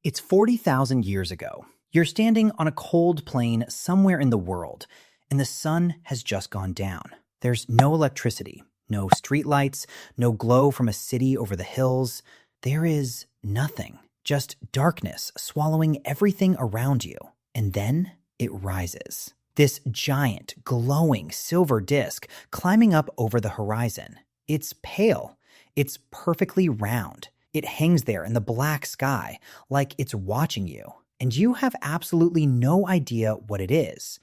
It's 40,000 years ago. You're standing on a cold plain somewhere in the world, and the sun has just gone down. There's no electricity, no streetlights, no glow from a city over the hills. There is nothing, just darkness swallowing everything around you. And then it rises. This giant, glowing silver disk climbing up over the horizon. It's pale. It's perfectly round. It hangs there in the black sky, like it's watching you, and you have absolutely no idea what it is.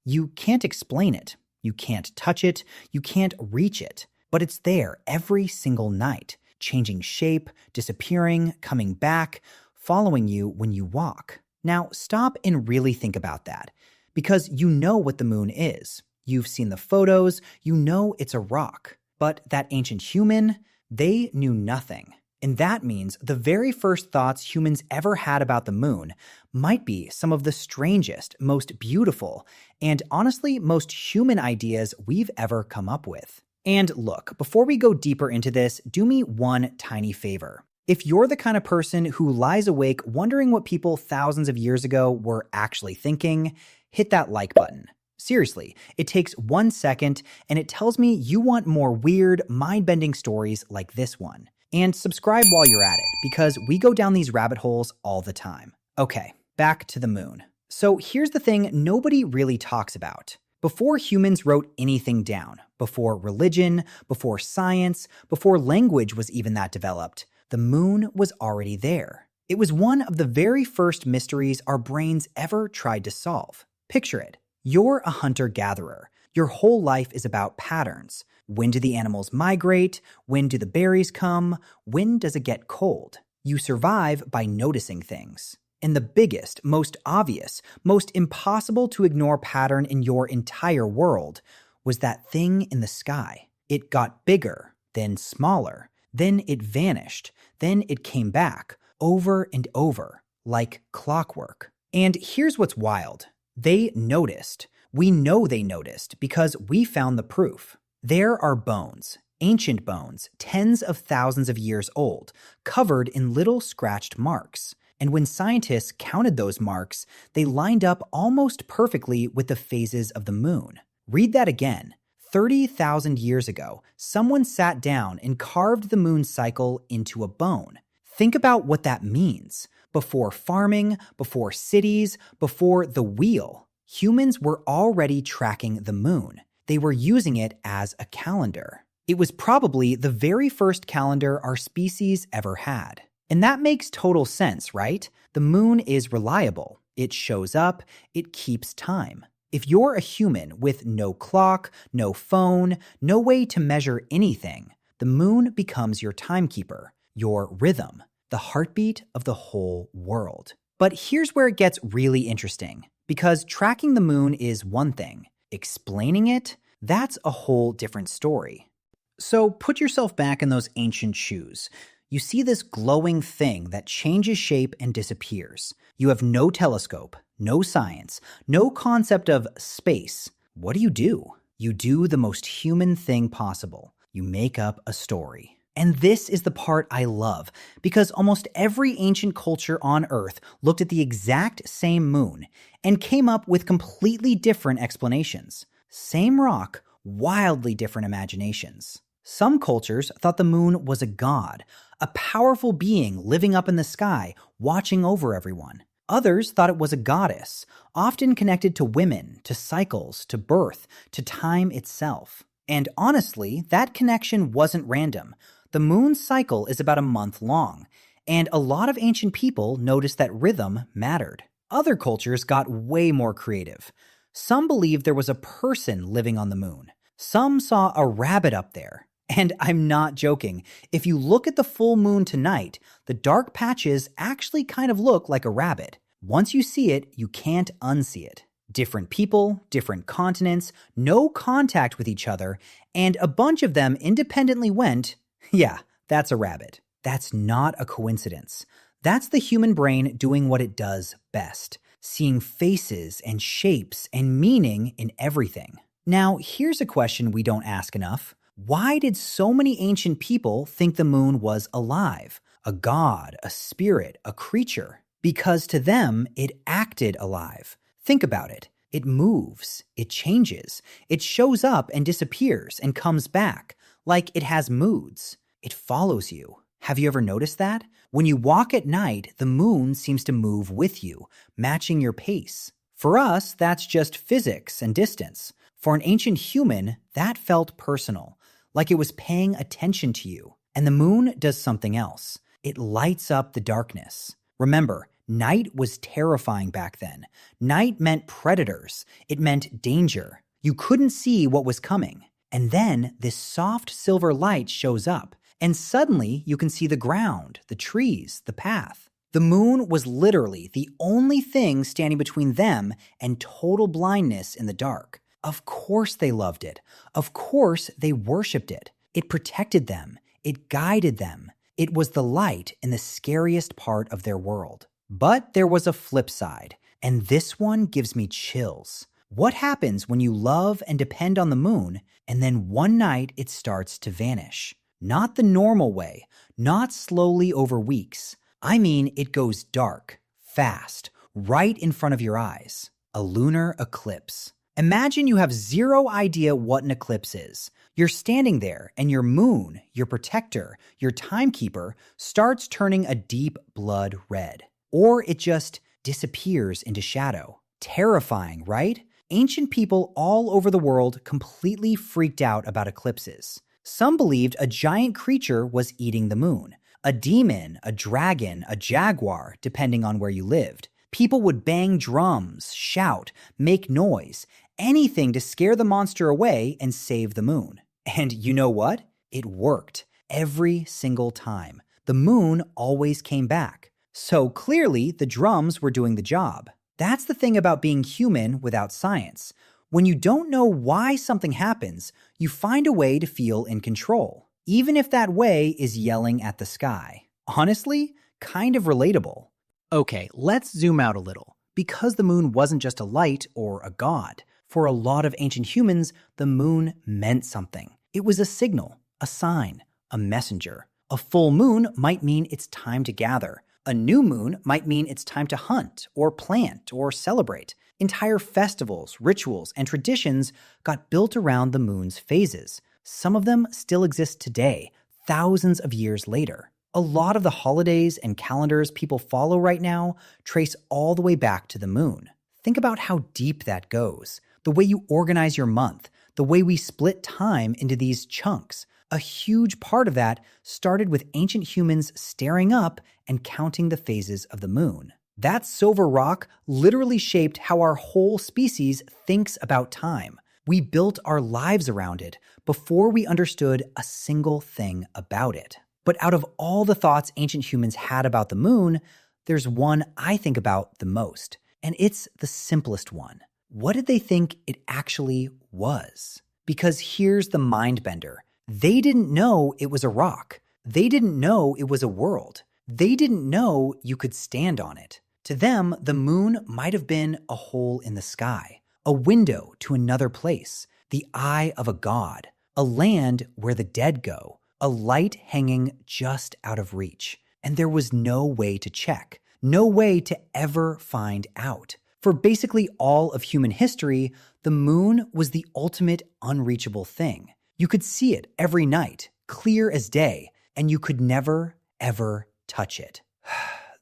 You can't explain it. You can't touch it. You can't reach it. But it's there every single night, changing shape, disappearing, coming back, following you when you walk. Now, stop and really think about that, because you know what the moon is. You've seen the photos. You know it's a rock. But that ancient human, they knew nothing. And that means the very first thoughts humans ever had about the moon might be some of the strangest, most beautiful, and honestly most human ideas we've ever come up with. And look, before we go deeper into this, do me one tiny favor. If you're the kind of person who lies awake wondering what people thousands of years ago were actually thinking, hit that like button. Seriously, it takes 1 second and it tells me you want more weird, mind-bending stories like this one. And subscribe while you're at it, because we go down these rabbit holes all the time. Okay, back to the moon. So here's the thing nobody really talks about. Before humans wrote anything down, before religion, before science, before language was even that developed, the moon was already there. It was one of the very first mysteries our brains ever tried to solve. Picture it. You're a hunter-gatherer. Your whole life is about patterns. When do the animals migrate? When do the berries come? When does it get cold? You survive by noticing things. And the biggest, most obvious, most impossible to ignore pattern in your entire world was that thing in the sky. It got bigger, then smaller, then it vanished, then it came back, over and over, like clockwork. And here's what's wild. They noticed. We know they noticed because we found the proof. There are bones, ancient bones, tens of thousands of years old, covered in little scratched marks. And when scientists counted those marks, they lined up almost perfectly with the phases of the moon. Read that again. 30,000 years ago, someone sat down and carved the moon's cycle into a bone. Think about what that means. Before farming, before cities, before the wheel, humans were already tracking the moon. They were using it as a calendar. It was probably the very first calendar our species ever had. And that makes total sense, right? The moon is reliable. It shows up. It keeps time. If you're a human with no clock, no phone, no way to measure anything, the moon becomes your timekeeper, your rhythm, the heartbeat of the whole world. But here's where it gets really interesting, because tracking the moon is one thing. Explaining it, that's a whole different story. So put yourself back in those ancient shoes. You see this glowing thing that changes shape and disappears. You have no telescope, no science, no concept of space. What do? You do the most human thing possible. You make up a story. And this is the part I love, because almost every ancient culture on Earth looked at the exact same moon and came up with completely different explanations. Same rock, wildly different imaginations. Some cultures thought the moon was a god, a powerful being living up in the sky, watching over everyone. Others thought it was a goddess, often connected to women, to cycles, to birth, to time itself. And honestly, that connection wasn't random. The moon's cycle is about a month long, and a lot of ancient people noticed that rhythm mattered. Other cultures got way more creative. Some believed there was a person living on the moon. Some saw a rabbit up there. And I'm not joking. If you look at the full moon tonight, the dark patches actually kind of look like a rabbit. Once you see it, you can't unsee it. Different people, different continents, no contact with each other, and a bunch of them independently went, yeah, that's a rabbit. That's not a coincidence. That's the human brain doing what it does best, seeing faces and shapes and meaning in everything. Now, here's a question we don't ask enough. Why did so many ancient people think the moon was alive? A god, a spirit, a creature? Because to them, it acted alive. Think about it. It moves, it changes, it shows up and disappears and comes back, like it has moods. It follows you. Have you ever noticed that? When you walk at night, the moon seems to move with you, matching your pace. For us, that's just physics and distance. For an ancient human, that felt personal, like it was paying attention to you. And the moon does something else. It lights up the darkness. Remember, night was terrifying back then. Night meant predators. It meant danger. You couldn't see what was coming. And then this soft silver light shows up, and suddenly you can see the ground, the trees, the path. The moon was literally the only thing standing between them and total blindness in the dark. Of course they loved it. Of course they worshipped it. It protected them. It guided them. It was the light in the scariest part of their world. But there was a flip side, and this one gives me chills. What happens when you love and depend on the moon, and then one night it starts to vanish? Not the normal way, not slowly over weeks. I mean, it goes dark, fast, right in front of your eyes. A lunar eclipse. Imagine you have zero idea what an eclipse is. You're standing there and your moon, your protector, your timekeeper, starts turning a deep blood red. Or it just disappears into shadow. Terrifying, right? Ancient people all over the world completely freaked out about eclipses. Some believed a giant creature was eating the moon. A demon, a dragon, a jaguar, depending on where you lived. People would bang drums, shout, make noise, anything to scare the monster away and save the moon. And you know what? It worked. Every single time. The moon always came back. So clearly, the drums were doing the job. That's the thing about being human without science. When you don't know why something happens, you find a way to feel in control, even if that way is yelling at the sky. Honestly, kind of relatable. Okay, let's zoom out a little. Because the moon wasn't just a light or a god. For a lot of ancient humans, the moon meant something. It was a signal, a sign, a messenger. A full moon might mean it's time to gather. A new moon might mean it's time to hunt or plant or celebrate. Entire festivals, rituals, and traditions got built around the moon's phases. Some of them still exist today, thousands of years later. A lot of the holidays and calendars people follow right now trace all the way back to the moon. Think about how deep that goes. The way you organize your month, the way we split time into these chunks. A huge part of that started with ancient humans staring up and counting the phases of the moon. That silver rock literally shaped how our whole species thinks about time. We built our lives around it before we understood a single thing about it. But out of all the thoughts ancient humans had about the moon, there's one I think about the most, and it's the simplest one. What did they think it actually was? Because here's the mind bender. They didn't know it was a rock. They didn't know it was a world. They didn't know you could stand on it. To them, the moon might have been a hole in the sky, a window to another place, the eye of a god, a land where the dead go, a light hanging just out of reach. And there was no way to check, no way to ever find out. For basically all of human history, the moon was the ultimate unreachable thing. You could see it every night, clear as day, and you could never, ever touch it.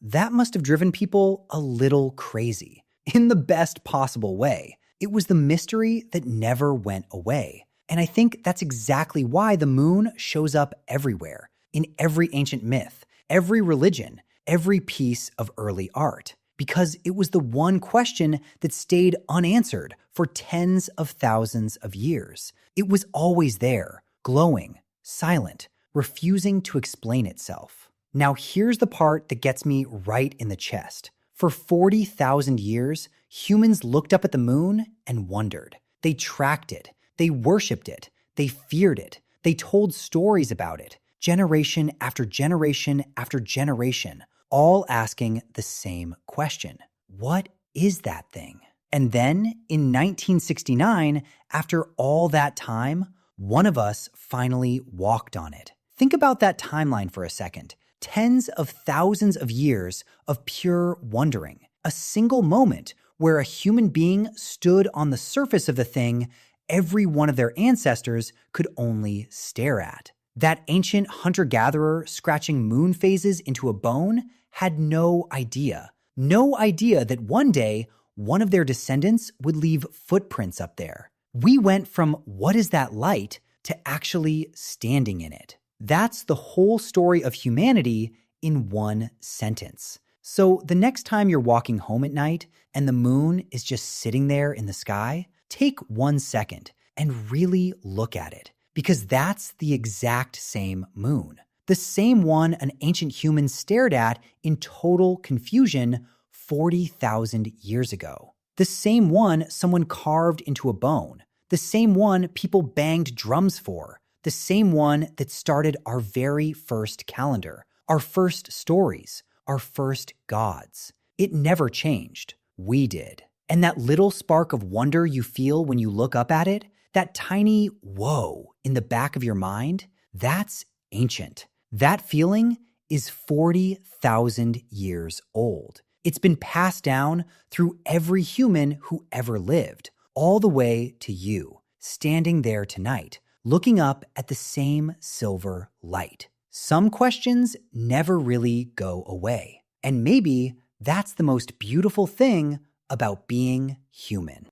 That must have driven people a little crazy, in the best possible way. It was the mystery that never went away. And I think that's exactly why the moon shows up everywhere, in every ancient myth, every religion, every piece of early art. Because it was the one question that stayed unanswered for tens of thousands of years. It was always there, glowing, silent, refusing to explain itself. Now here's the part that gets me right in the chest. For 40,000 years, humans looked up at the moon and wondered. They tracked it. They worshipped it. They feared it. They told stories about it, generation after generation after generation, all asking the same question. What is that thing? And then, in 1969, after all that time, one of us finally walked on it. Think about that timeline for a second. Tens of thousands of years of pure wondering. A single moment where a human being stood on the surface of the thing every one of their ancestors could only stare at. That ancient hunter-gatherer scratching moon phases into a bone had no idea that one day one of their descendants would leave footprints up there. We went from what is that light to actually standing in it. That's the whole story of humanity in one sentence. So the next time you're walking home at night and the moon is just sitting there in the sky, take 1 second and really look at it, because that's the exact same moon. The same one an ancient human stared at in total confusion 40,000 years ago. The same one someone carved into a bone. The same one people banged drums for. The same one that started our very first calendar, our first stories, our first gods. It never changed. We did. And that little spark of wonder you feel when you look up at it, that tiny whoa in the back of your mind, that's ancient. That feeling is 40,000 years old. It's been passed down through every human who ever lived, all the way to you, standing there tonight, looking up at the same silver light. Some questions never really go away. And maybe that's the most beautiful thing about being human.